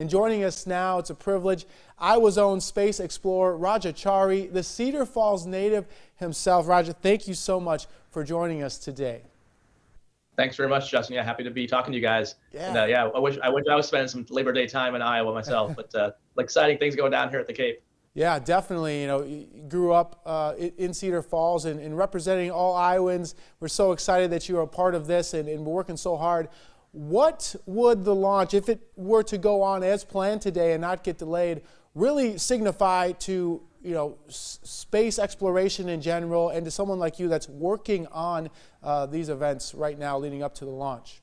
And joining us now, it's a privilege, Iowa's own space explorer, Raja Chari, the Cedar Falls native himself. Raja, thank you so much for joining us today. Thanks very much, Justin. Yeah, happy to be talking to you guys. Yeah. And yeah, I wish I was spending some Labor Day time in Iowa myself, but exciting things going down here at the Cape. Yeah, definitely. You grew up in Cedar Falls and representing all Iowans. We're so excited that you are a part of this and we're working so hard. What would the launch, if it were to go on as planned today and not get delayed, really signify to space exploration in general and to someone like you that's working on these events right now leading up to the launch?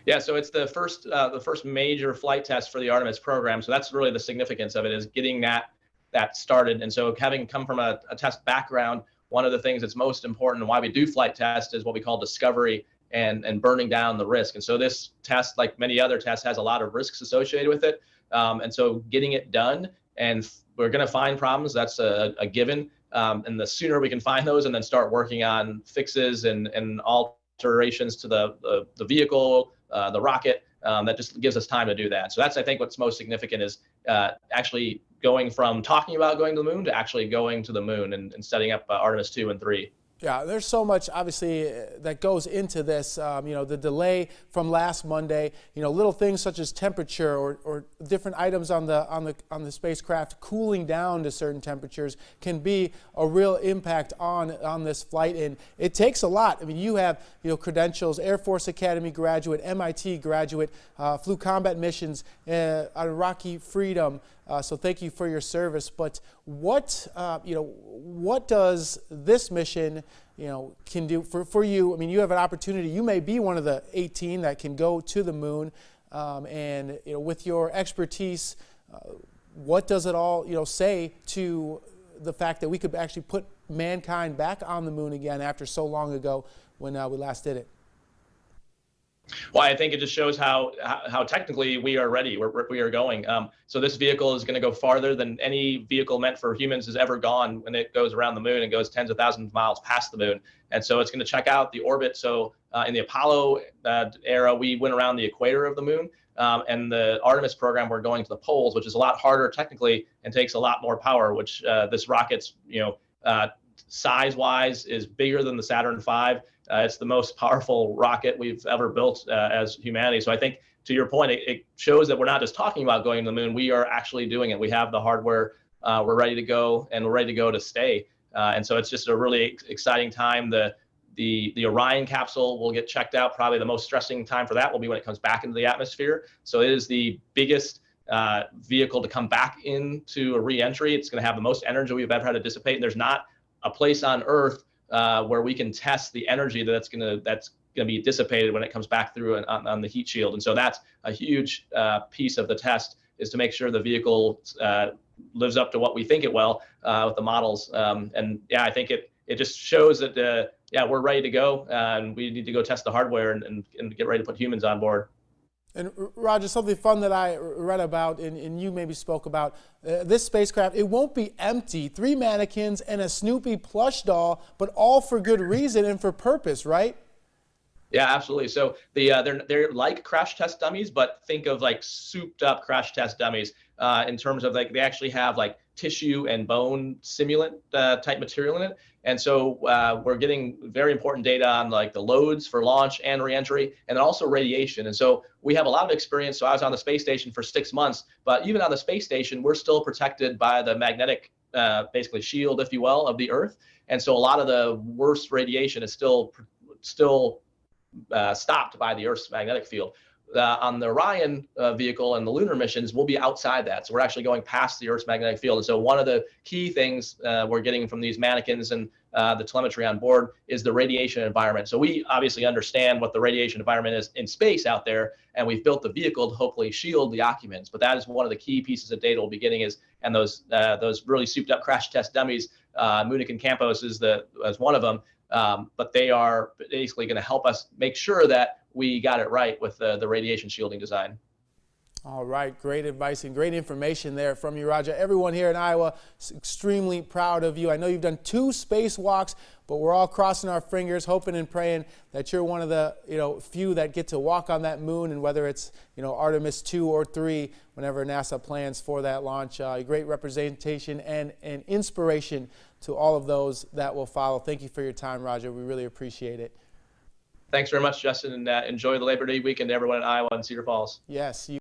Yeah, so it's the first major flight test for the Artemis program. So that's really the significance of it, is getting that started. And so having come from a test background, one of the things that's most important and why we do flight test is what we call discovery and burning down the risk. And so this test, like many other tests, has a lot of risks associated with it. And so getting it done, and we're going to find problems, that's a given. And the sooner we can find those and then start working on fixes and alterations to the vehicle, the rocket, that just gives us time to do that. So that's, I think, what's most significant is actually going from talking about going to the moon to actually going to the moon and setting up Artemis 2 and 3. Yeah, there's so much obviously that goes into this. The delay from last Monday. Little things such as temperature or different items on the spacecraft cooling down to certain temperatures can be a real impact on this flight. And it takes a lot. I mean, you have credentials, Air Force Academy graduate, MIT graduate, flew combat missions on Iraqi freedom. So thank you for your service. But what does this mission can do for you? I mean, you have an opportunity. You may be one of the 18 that can go to the moon, and with your expertise, what does it all say to the fact that we could actually put mankind back on the moon again after so long ago when we last did it? Well, I think it just shows how technically we are ready. We are going. So this vehicle is going to go farther than any vehicle meant for humans has ever gone when it goes around the moon and goes tens of thousands of miles past the moon. And so it's going to check out the orbit. So in the Apollo era, we went around the equator of the moon. And the Artemis program, we're going to the poles, which is a lot harder technically and takes a lot more power, which this rocket's, size-wise is bigger than the Saturn V. It's the most powerful rocket we've ever built as humanity. So I think, to your point, it shows that we're not just talking about going to the moon. We are actually doing it. We have the hardware. We're ready to go, and we're ready to go to stay. And so it's just a really exciting time. The Orion capsule will get checked out. Probably the most stressing time for that will be when it comes back into the atmosphere. So it is the biggest vehicle to come back into a re-entry. It's going to have the most energy we've ever had to dissipate. And there's not a place on Earth where we can test the energy that's going to be dissipated when it comes back through on the heat shield. And so that's a huge piece of the test, is to make sure the vehicle lives up to what we think it will with the models. And yeah, I think it just shows that we're ready to go, and we need to go test the hardware and get ready to put humans on board. And Roger, something fun that I read about and you maybe spoke about, this spacecraft, it won't be empty. 3 mannequins and a Snoopy plush doll, but all for good reason and for purpose, right? Yeah, absolutely. So they're like crash test dummies, but think of like souped up crash test dummies in terms of they actually have like tissue and bone simulant type material in it. And so we're getting very important data on like the loads for launch and reentry, and also radiation. And so we have a lot of experience. So I was on the space station for 6 months, but even on the space station, we're still protected by the magnetic basically shield, if you will, of the Earth. And so a lot of the worst radiation is still stopped by the Earth's magnetic field. On the Orion vehicle and the lunar missions, we'll be outside that. So we're actually going past the Earth's magnetic field. And so one of the key things we're getting from these mannequins and the telemetry on board is the radiation environment. So we obviously understand what the radiation environment is in space out there, and we've built the vehicle to hopefully shield the occupants. But that is one of the key pieces of data we'll be getting and those really souped up crash test dummies, Munich and Campos is one of them. But they are basically going to help us make sure that we got it right with the radiation shielding design. All right, great advice and great information there from you, Raja. Everyone here in Iowa is extremely proud of you. I know you've done 2 spacewalks, but we're all crossing our fingers, hoping and praying that you're one of the few that get to walk on that moon, and whether it's Artemis 2 or 3, whenever NASA plans for that launch. Great representation and inspiration to all of those that will follow. Thank you for your time, Raja. We really appreciate it. Thanks very much, Justin, and enjoy the Labor Day weekend to everyone in Iowa and Cedar Falls. Yes.